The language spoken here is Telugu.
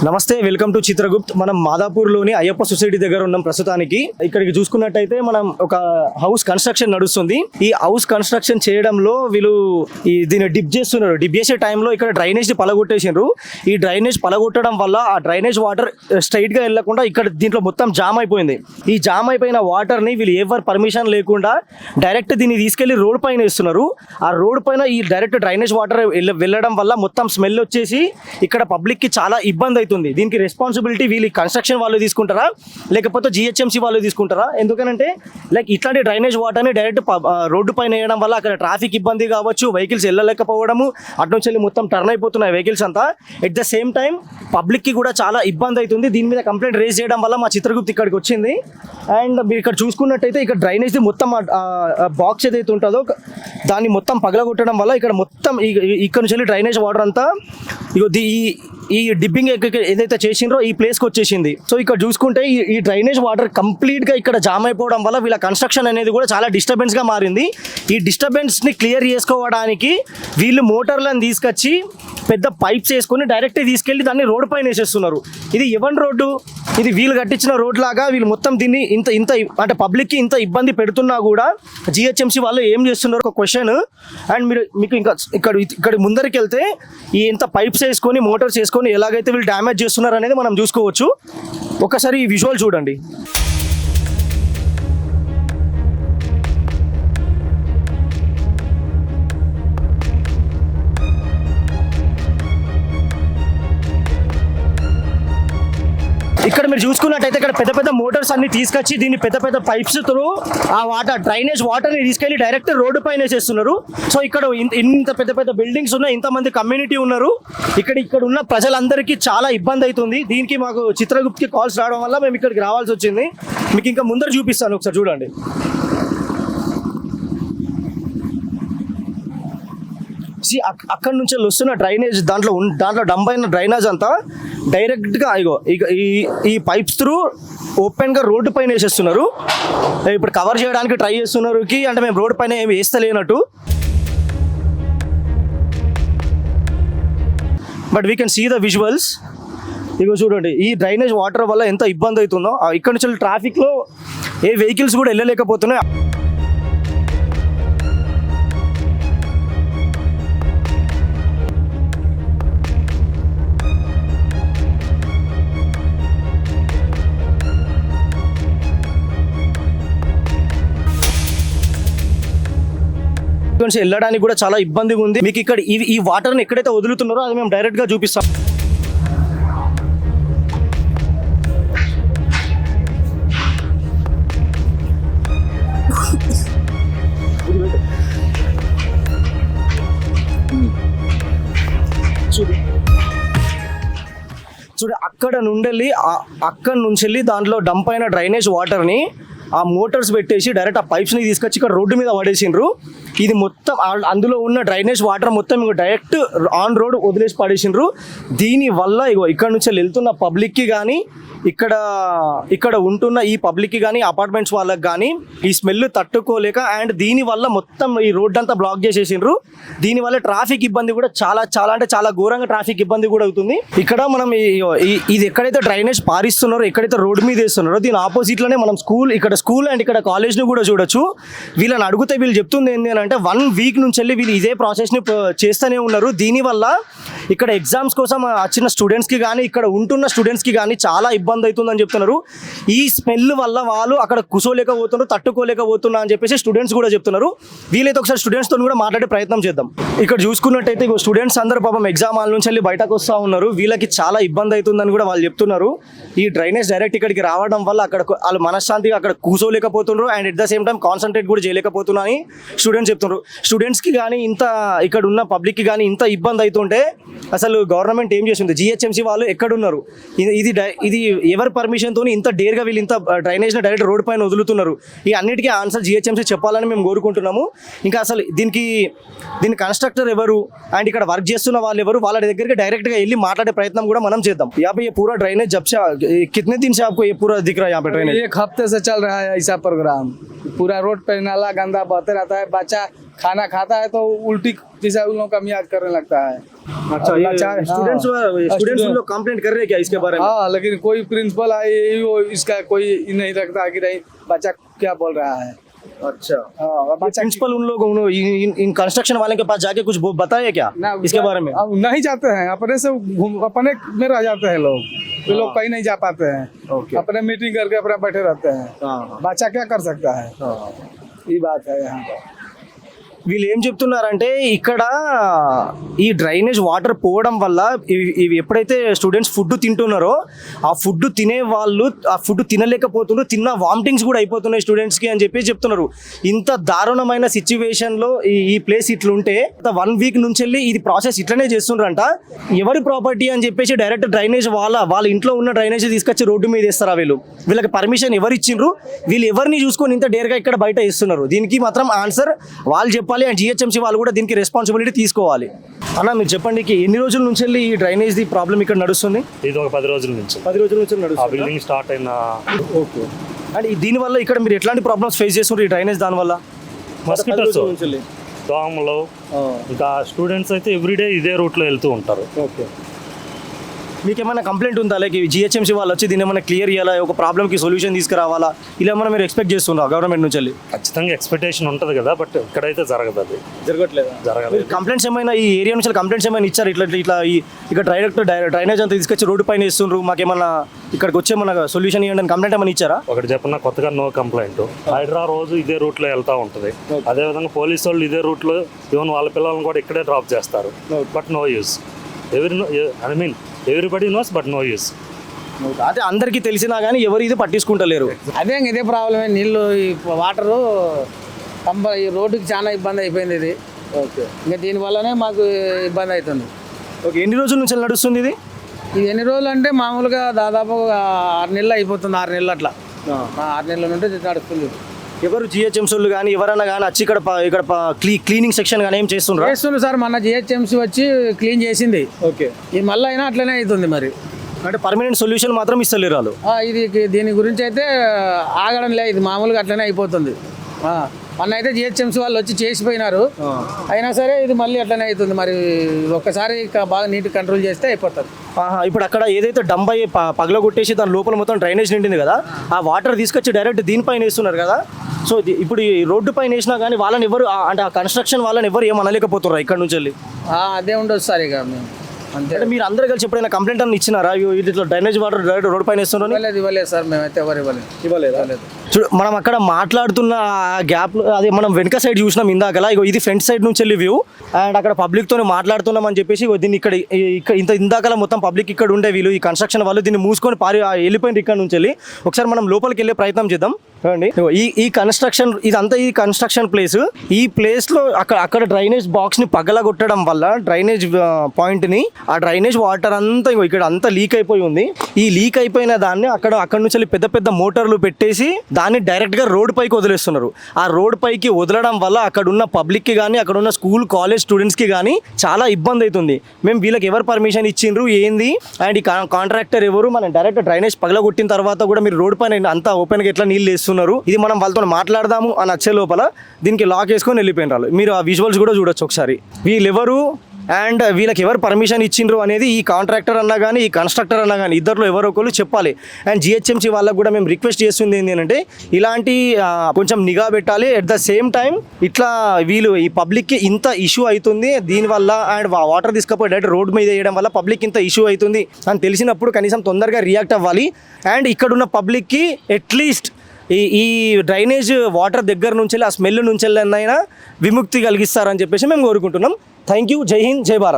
నమస్తే, వెల్కమ్ టు చిత్రగుప్త్. మనం మాదాపూర్లోని అయ్యప్ప సొసైటీ దగ్గర ఉన్నాం ప్రస్తుతానికి. ఇక్కడికి చూసుకున్నట్టయితే మనం ఒక హౌస్ కన్స్ట్రక్షన్ నడుస్తుంది. ఈ హౌస్ కన్స్ట్రక్షన్ చేయడంలో వీళ్ళు దీన్ని డిప్ చేస్తున్నారు. డిప్ చేసే టైంలో ఇక్కడ డ్రైనేజ్ పలగొట్టేసిండ్రు. ఈ డ్రైనేజ్ పలగొట్టడం వల్ల ఆ డ్రైనేజ్ వాటర్ స్ట్రైట్ గా వెళ్లకుండా ఇక్కడ దీంట్లో మొత్తం జామ్ అయిపోయింది. ఈ జామ్ అయిపోయిన వాటర్ ని వీళ్ళు ఎవరు పర్మిషన్ లేకుండా డైరెక్ట్ దీన్ని తీసుకెళ్లి రోడ్ పైన వేస్తున్నారు. ఆ రోడ్ పైన ఈ డైరెక్ట్ డ్రైనేజ్ వాటర్ వెళ్ళడం వల్ల మొత్తం స్మెల్ వచ్చేసి ఇక్కడ పబ్లిక్ కి చాలా ఇబ్బంది అవుతుంది. దీనికి రెస్పాన్సిబిలిటీ వీళ్ళు కన్స్ట్రక్షన్ వాళ్ళు తీసుకుంటారా లేకపోతే జిహెచ్ఎంసీ వాళ్ళు తీసుకుంటారా? ఎందుకంటే లైక్ ఇట్లాంటి డ్రైనేజ్ వాటర్ని డైరెక్ట్ రోడ్డు పైన వేయడం వల్ల అక్కడ ట్రాఫిక్ ఇబ్బంది కావచ్చు, వెహికల్స్ వెళ్ళలేకపోవడము, అటు నుంచి వెళ్ళి మొత్తం టర్న్ అయిపోతున్నాయి వెహికల్స్ అంతా. ఎట్ ద సేమ్ టైం పబ్లిక్కి కూడా చాలా ఇబ్బంది అవుతుంది. దీని మీద కంప్లైంట్ రేజ్ చేయడం వల్ల మా చిత్రగుప్త్ ఇక్కడికి వచ్చింది. అండ్ మీరు ఇక్కడ చూసుకున్నట్టయితే ఇక్కడ డ్రైనేజ్ మొత్తం బాక్స్ ఏదైతే ఉంటుందో దాన్ని మొత్తం పగలగొట్టడం వల్ల ఇక్కడ మొత్తం ఇక్కడ నుంచి వెళ్ళి డ్రైనేజ్ వాటర్ అంతా ఈ డిప్పింగ్ ఏదైతే చేసిండ్రో ఈ ప్లేస్కి వచ్చేసింది. సో ఇక్కడ చూసుకుంటే ఈ డ్రైనేజ్ వాటర్ కంప్లీట్గా ఇక్కడ జామ్ అయిపోవడం వల్ల వీళ్ళ కన్స్ట్రక్షన్ అనేది కూడా చాలా డిస్టర్బెన్స్గా మారింది. ఈ డిస్టర్బెన్స్ని క్లియర్ చేసుకోవడానికి వీళ్ళు మోటార్లను తీసుకొచ్చి పెద్ద పైప్స్ వేసుకొని డైరెక్ట్ తీసుకెళ్ళి దాన్ని రోడ్డు పైన వేసేస్తున్నారు. ఇది ఎవరి రోడ్డు? ఇది వీళ్ళు కట్టించిన రోడ్ లాగా. వీళ్ళు మొత్తం దీన్ని ఇంత అంటే పబ్లిక్కి ఇంత ఇబ్బంది పెడుతున్నా కూడా జిహెచ్ఎంసీ వాళ్ళు ఏం చేస్తున్నారు ఒక క్వశ్చన్. అండ్ మీకు ఇంకా ఇక్కడ ముందరికి వెళ్తే ఈ ఇంత పైప్స్ వేసుకొని మోటార్స్ వేసుకొని ఎలాగైతే వీళ్ళు డ్యామేజ్ చేస్తున్నారు అనేది మనం చూసుకోవచ్చు. ఒకసారి ఈ విజువల్ చూడండి. ఇక్కడ మీరు చూసుకున్నట్టయితే ఇక్కడ పెద్ద పెద్ద మోటార్స్ అన్ని తీసుకొచ్చి దీన్ని పెద్ద పెద్ద పైప్స్ త్రూ ఆ డ్రైనేజ్ వాటర్ని తీసుకెళ్లి డైరెక్ట్ రోడ్డు పైన వేసేస్తున్నారు. సో ఇక్కడ ఇంత పెద్ద పెద్ద బిల్డింగ్స్ ఉన్నాయి, ఇంతమంది కమ్యూనిటీ ఉన్నారు. ఇక్కడ ఉన్న ప్రజలందరికీ చాలా ఇబ్బంది అవుతుంది. దీనికి మాకు చిత్రగుప్త్కి కాల్స్ రావడం వల్ల మేము ఇక్కడికి రావాల్సి వచ్చింది. మీకు ఇంకా ముందర చూపిస్తాను, ఒకసారి చూడండి. అక్కడ నుంచి వస్తున్న డ్రైనేజ్ దాంట్లో డంప్ అయిన డ్రైనేజ్ అంతా డైరెక్ట్గా ఈ పైప్స్ త్రూ ఓపెన్గా రోడ్డు పైన వేసేస్తున్నారు. ఇప్పుడు కవర్ చేయడానికి ట్రై చేస్తున్నారు అంటే మేము రోడ్డు పైన ఏమి వేస్తలేనట్టు. But we can see the visuals. ఇగో చూడండి, ఈ డ్రైనేజ్ వాటర్ వల్ల ఎంత ఇబ్బంది అవుతుందో. ఇక్కడ నుంచి ట్రాఫిక్లో ఏ వెహికల్స్ కూడా వెళ్ళలేకపోతున్నాయి. వెళ్ళడానికి కూడా చాలా ఇబ్బందిగా ఉంది. మీకు ఇక్కడ ఈ వాటర్ని ఎక్కడైతే వదులుతున్నారో అది మేము డైరెక్ట్ గా చూపిస్తాం. చూడు అక్కడ నుంచి వెళ్ళి దాంట్లో డంప్ అయిన డ్రైనేజ్ వాటర్ని ఆ మోటార్స్ పెట్టేసి డైరెక్ట్ ఆ పైప్స్ని తీసుకొచ్చి ఇక్కడ రోడ్డు మీద పడేసిండ్రు. ఇది మొత్తం అందులో ఉన్న డ్రైనేజ్ వాటర్ మొత్తం డైరెక్ట్ ఆన్ రోడ్ వదిలేసి పడేసిండ్రు. దీనివల్ల ఇక్కడ నుంచి వెళ్తున్న పబ్లిక్కి కానీ ఇక్కడ ఉంటున్న ఈ పబ్లిక్కి కానీ అపార్ట్మెంట్స్ వాళ్ళకి కానీ ఈ స్మెల్ తట్టుకోలేక అండ్ దీనివల్ల మొత్తం ఈ రోడ్ అంతా బ్లాక్ చేసేసిండ్రు. దీనివల్ల ట్రాఫిక్ ఇబ్బంది కూడా చాలా అంటే చాలా ఘోరంగా ట్రాఫిక్ ఇబ్బంది కూడా అవుతుంది. ఇక్కడ మనం ఇది ఎక్కడైతే డ్రైనేజ్ పారిస్తున్నారో, ఎక్కడైతే రోడ్ మీద వేస్తున్నారో దీని ఆపోజిట్లోనే మనం స్కూల్ అండ్ ఇక్కడ కాలేజ్ని కూడా చూడొచ్చు. వీళ్ళని అడిగితే వీళ్ళు చెప్తుంది ఏంటి అని అంటే 1 వీక్ నుంచి వెళ్ళి వీళ్ళు ఇదే ప్రాసెస్ని చేస్తూనే ఉన్నారు. దీనివల్ల ఇక్కడ ఎగ్జామ్స్ కోసం వచ్చిన స్టూడెంట్స్కి కానీ ఇక్కడ ఉంటున్న స్టూడెంట్స్కి కానీ చాలా ఇబ్బంది అవుతుందని చెప్తున్నారు. ఈ స్మెల్ వల్ల వాళ్ళు అక్కడ కూర్చోలేకపోతున్నారు, తట్టుకోలేకపోతున్నా అని చెప్పేసి స్టూడెంట్స్ కూడా చెప్తున్నారు. వీలైతే ఒకసారి స్టూడెంట్స్తో కూడా మాట్లాడే ప్రయత్నం చేద్దాం. ఇక్కడ చూసుకున్నట్టయితే స్టూడెంట్స్ అందరూ పాపం ఎగ్జామ్ హాల్ నుంచి వెళ్ళి బయటకు వస్తూ ఉన్నారు. వీళ్ళకి చాలా ఇబ్బంది అవుతుందని కూడా వాళ్ళు చెప్తున్నారు. ఈ డ్రైనేజ్ డైరెక్ట్ ఇక్కడికి రావడం వల్ల అక్కడ వాళ్ళు మనశ్శాంతిగా అక్కడ కూర్చోలేకపోతున్నారు and at the same time concentrate కూడా చేయలేకపోతున్నా అని స్టూడెంట్స్ చెప్తున్నారు. స్టూడెంట్స్కి కానీ ఇక్కడ ఉన్న పబ్లిక్కి కానీ ఇంత ఇబ్బంది అవుతుంటే అసలు గవర్నమెంట్ ఏం చేసింది? జిహెచ్ఎంసీ వాళ్ళు ఎక్కడున్నారు? ఇది ఎవరి పర్మిషన్తో ఇంత డేర్గా వీళ్ళు ఇంత డ్రైనేజ్ని డైరెక్ట్ రోడ్ పైన వదులుతున్నారు? ఈ అన్నిటికీ ఆన్సర్ జిహెచ్ఎంసీ చెప్పాలని మేము కోరుకుంటున్నాము. ఇంకా అసలు దీని కన్స్ట్రక్టర్ ఎవరు అండ్ ఇక్కడ వర్క్ చేస్తున్న వాళ్ళు ఎవరు, వాళ్ళ దగ్గరికి డైరెక్ట్గా వెళ్ళి మాట్లాడే ప్రయత్నం కూడా మనం చేద్దాం. यहाँ पे ये पूरा ड्रेनेज जब से कितने दिन से आपको ये पूरा दिख रहा है? यहाँ पे ड्रेनेज 1 हफ्ते से चल रहा है ऐसा प्रोग्राम. पूरा रोड पे नाला गंदा बहते रहता है. बच्चा खाना खाता है तो उल्टी जैसा उन लोगों का मियाज करने लगता है। अच्छा, ये स्टूडेंट्स लोग कंप्लेंट कर रहे हैं क्या इसके बारे में? हाँ, लेकिन कोई प्रिंसिपल आए वो इसका कोई नहीं रखता कि नहीं बच्चा क्या बोल रहा है। अच्छा, हाँ, बच्चा प्रिंसिपल उन लोग इन कंस्ट्रक्शन वाले के पास जाके कुछ बताया क्या ना इसके बारे में? अब नहीं जाते हैं, अपने से अपने में रह जाते हैं लोग। ये लोग कहीं नहीं जा पाते हैं, ओके। अपने मीटिंग करके अपना बैठे रहते हैं। हाँ, बच्चा क्या कर सकता है, ये बात है यहाँ पर। వీళ్ళు ఏం చెప్తున్నారంటే ఇక్కడ ఈ డ్రైనేజ్ వాటర్ పోవడం వల్ల ఇవి ఎప్పుడైతే స్టూడెంట్స్ ఫుడ్ తింటున్నారో ఆ ఫుడ్ తినే వాళ్ళు ఆ ఫుడ్ తినలేకపోతున్నారు, తిన్న వామిటింగ్స్ కూడా అయిపోతున్నాయి స్టూడెంట్స్కి అని చెప్పి చెప్తున్నారు. ఇంత దారుణమైన సిచ్యువేషన్లో ఈ ప్లేస్ ఇట్లుంటే 1 వీక్ నుంచి వెళ్ళి ఇది ప్రాసెస్ ఇట్లనే చేస్తున్నారంట. ఎవరి ప్రాపర్టీ అని చెప్పేసి డైరెక్ట్ డ్రైనేజ్ వాళ్ళ ఇంట్లో ఉన్న డ్రైనేజ్ తీసుకొచ్చి రోడ్డు మీద వేస్తారా వీళ్ళు? వీళ్ళకి పర్మిషన్ ఎవరు ఇచ్చిండ్రు? వీళ్ళు ఎవరిని చూసుకొని ఇంత డేర్గా ఇక్కడ బయట ఇస్తున్నారు? దీనికి మాత్రం ఆన్సర్ వాళ్ళు చెప్పాలి. అండ్ జిహెచ్ఎంసీ వాళ్ళు కూడా దీనికి రెస్పాన్సిబిలిటీ తీసుకోవాలి. అన్న మీరు చెప్పండి, ఎన్ని రోజుల నుంచి వెళ్ళి ఈ డ్రైనేజ్ ది ప్రాబ్లం ఇక్కడ నడుస్తుంది? ఇది ఒక 10 రోజుల నుంచి. 10 రోజుల నుంచి ఆ నడుస్తుంది. బిల్డింగ్ స్టార్ట్ అయిన ఓకే. అండ్ దీనివల్ల ఇక్కడ మీరు ఎట్లాంటి ప్రాబ్లమ్స్ ఫేస్ చేస్తున్నారు ఈ డ్రైనేజ్ దానివల్ల? మస్కిటోస్, దోమలు, ఇంకా స్టూడెంట్స్ అయితే ఎవ్రీడే ఇదే రూట్లో వెళ్తూ ఉంటారు. ఓకే. మీకు ఏమైనా కంప్లైంట్ ఉందా? లైక్ జిహెచ్ఎంసీ వాళ్ళు వచ్చి దీన్ని ఏమైనా క్లియర్ చేయాలా, ఒక ప్రాబ్లమ్కి సొల్యూషన్ తీసుకురావాలా, ఇలా ఏమైనా మీరు ఎక్స్పెక్ట్ చేస్తున్నారా గవర్నమెంట్ నుంచి వెళ్ళి? ఖచ్చితంగా ఎక్స్పెక్టేషన్ ఉంటుంది కదా, బట్ ఇక్కడైతే జరగదు, అది జరగలేదు. కంప్లైంట్స్ ఏమైనా ఈ ఏరియా నుంచి కంప్లైంట్స్ ఏమైనా ఇచ్చారు? ఇట్లా ఇక్కడ డ్రైనేజ్ అంతా తీసుకొచ్చి రోడ్డు పైన ఇస్తున్నారు, మాకేమన్నా ఇక్కడికి వచ్చే మన సొల్యూషన్ ఇవ్వండి అని కంప్లైంట్ ఏమైనా ఇచ్చారా? ఒకటి చెప్పిన కొత్తగా నో కంప్లైంట్. హైడ్రా రోజు ఇదే రూట్లో వెళ్తూ ఉంటుంది. అదేవిధంగా పోలీసు వాళ్ళు ఇదే రూట్లో ఈవెన్ వాళ్ళ పిల్లలను కూడా ఇక్కడే డ్రాప్ చేస్తారు. But no use. Everybody knows but no use. అదే అందరికీ తెలిసినా కానీ ఎవరు ఇది పట్టించుకుంటలేరు. అదే ఇదే ప్రాబ్లమే. నీళ్ళు ఈ వాటరు ఈ రోడ్డుకి చాలా ఇబ్బంది అయిపోయింది ఇది. ఓకే. ఇంకా దీనివల్లనే మాకు ఇబ్బంది అవుతుంది. ఓకే. ఎన్ని రోజుల నుంచి నడుస్తుంది ఇది? ఇది ఎన్ని రోజులు అంటే మామూలుగా దాదాపు 6 నెలలు అయిపోతుంది. 6 నెలలు అట్లా 6 నెలల నుండి నడుస్తుంది. ఎవరు జిహెచ్ఎంసీలు కానీ ఎవరైనా కానీ వచ్చి ఇక్కడ క్లీనింగ్ సెక్షన్ కానీ ఏం చేస్తున్నారు సార్? మన జిహెచ్ఎంసీ వచ్చి క్లీన్ చేసింది. ఓకే. ఇది మళ్ళీ అయినా అట్లనే అవుతుంది. మరి అంటే పర్మనెంట్ సొల్యూషన్ మాత్రం ఇస్తలేరు వాళ్ళు. ఇది దీని గురించి అయితే ఆగడం లేదు, ఇది మామూలుగా అట్లనే అయిపోతుంది. మొన్న అయితే జిహెచ్ఎంసీ వాళ్ళు వచ్చి చేసిపోయినారు, అయినా సరే ఇది మళ్ళీ అట్లనే అవుతుంది. మరి ఒక్కసారి బాగా నీట్ కంట్రోల్ చేస్తే అయిపోతుంది. ఇప్పుడు అక్కడ ఏదైతే డంప్ అయ్యి పగలగొట్టేసి దాని లోపల మొత్తం డ్రైనేజ్ నిండింది కదా, ఆ వాటర్ తీసుకొచ్చి డైరెక్ట్ దీనిపైన వేస్తున్నారు కదా. సో ఇప్పుడు ఈ రోడ్డు పైన వేసినా కానీ వాళ్ళని ఎవరు అంటే ఆ కన్స్ట్రక్షన్ వాళ్ళని ఎవరు ఏం అనలేకపోతున్నారు ఇక్కడ నుంచి వెళ్ళి? అదే ఉండదు సార్ ఇక మేము అంతే. అంటే మీరు అందరూ కలిసి ఎప్పుడైనా కంప్లైంట్ అని ఇచ్చినారా? ఇట్లా డ్రైనేజ్ వాటర్ డైరెక్ట్ రోడ్ పైన వేస్తున్నారు? ఇవ్వలేదు సార్, మేమైతే ఎవరు ఇవ్వలేదు. చూడు, మనం అక్కడ మాట్లాడుతున్న గ్యాప్ అదే మనం వెనక సైడ్ చూసినాం ఇందాకలా. ఇది ఫ్రంట్ సైడ్ నుంచి వెళ్ళి వ్యూ. అండ్ అక్కడ పబ్లిక్తో మాట్లాడుతున్నాం అని చెప్పేసి దీన్ని ఇక్కడ ఇందాకలా మొత్తం పబ్లిక్ ఇక్కడ ఉండే వీళ్ళు ఈ కన్స్ట్రక్షన్ వాళ్ళు దీన్ని మూసుకొని వెళ్ళిపోయింది ఇక్కడ నుంచి వెళ్ళి. ఒకసారి మనం లోపలికి వెళ్ళే ప్రయత్నం చేద్దాం. చూడండి, ఈ కన్స్ట్రక్షన్ ఇదంతా ఈ కన్స్ట్రక్షన్ ప్లేస్. ఈ ప్లేస్లో అక్కడ డ్రైనేజ్ బాక్స్ని పగలగొట్టడం వల్ల డ్రైనేజ్ పాయింట్ని ఆ డ్రైనేజ్ వాటర్ అంతా ఇక్కడ అంతా లీక్ అయిపోయి ఉంది. ఈ లీక్ అయిపోయిన దాన్ని అక్కడ నుంచి వెళ్ళి పెద్ద మోటార్లు పెట్టేసి దాన్ని డైరెక్ట్గా రోడ్ పైకి వదిలేస్తున్నారు. ఆ రోడ్ పైకి వదలడం వల్ల అక్కడ ఉన్న పబ్లిక్కి కానీ అక్కడ ఉన్న స్కూల్ కాలేజ్ స్టూడెంట్స్కి కానీ చాలా ఇబ్బంది అవుతుంది. మేము వీళ్ళకి ఎవరు పర్మిషన్ ఇచ్చిండ్రు ఏంది, అండ్ ఈ కాంట్రాక్టర్ ఎవరు, మనం డైరెక్ట్ డ్రైనేజ్ పగలగొట్టిన తర్వాత కూడా మీరు రోడ్ పైన అంతా ఓపెన్గా ఎట్లా నీళ్ళు వేస్తున్నారు, ఇది మనం వాళ్ళతో మాట్లాడదాము అని వచ్చే లోపల దీనికి లాక్ వేసుకొని వెళ్ళిపోయినారు. మీరు ఆ విజువల్స్ కూడా చూడొచ్చు ఒకసారి. వీళ్ళెవరు అండ్ వీళ్ళకి ఎవరు పర్మిషన్ ఇచ్చిండ్రు అనేది ఈ కాంట్రాక్టర్ అన్నా కానీ ఈ కన్స్ట్రక్టర్ అన్నా కానీ ఇద్దరిలో ఎవరో ఒకరు చెప్పాలి. అండ్ జిహెచ్ఎంసీ వాళ్ళకు కూడా మేము రిక్వెస్ట్ చేస్తుంది ఏంటి అంటే ఇలాంటి కొంచెం నిఘా పెట్టాలి. ఎట్ ద సేమ్ టైం ఇట్లా వీళ్ళు ఈ పబ్లిక్కి ఇంత ఇష్యూ అవుతుంది దీనివల్ల, అండ్ వాటర్ తీసుకపోయి డైరెక్ట్ రోడ్ మీద వేయడం వల్ల పబ్లిక్ ఇంత ఇష్యూ అవుతుంది అని తెలిసినప్పుడు కనీసం తొందరగా రియాక్ట్ అవ్వాలి. అండ్ ఇక్కడున్న పబ్లిక్కి అట్లీస్ట్ ఈ డ్రైనేజ్ వాటర్ దగ్గర నుంచి ఆ స్మెల్ నుంచి వెళ్ళైనా విముక్తి కలిగిస్తారని చెప్పేసి మేము కోరుకుంటున్నాం. Thank you. జై హింద్, జై భారత్.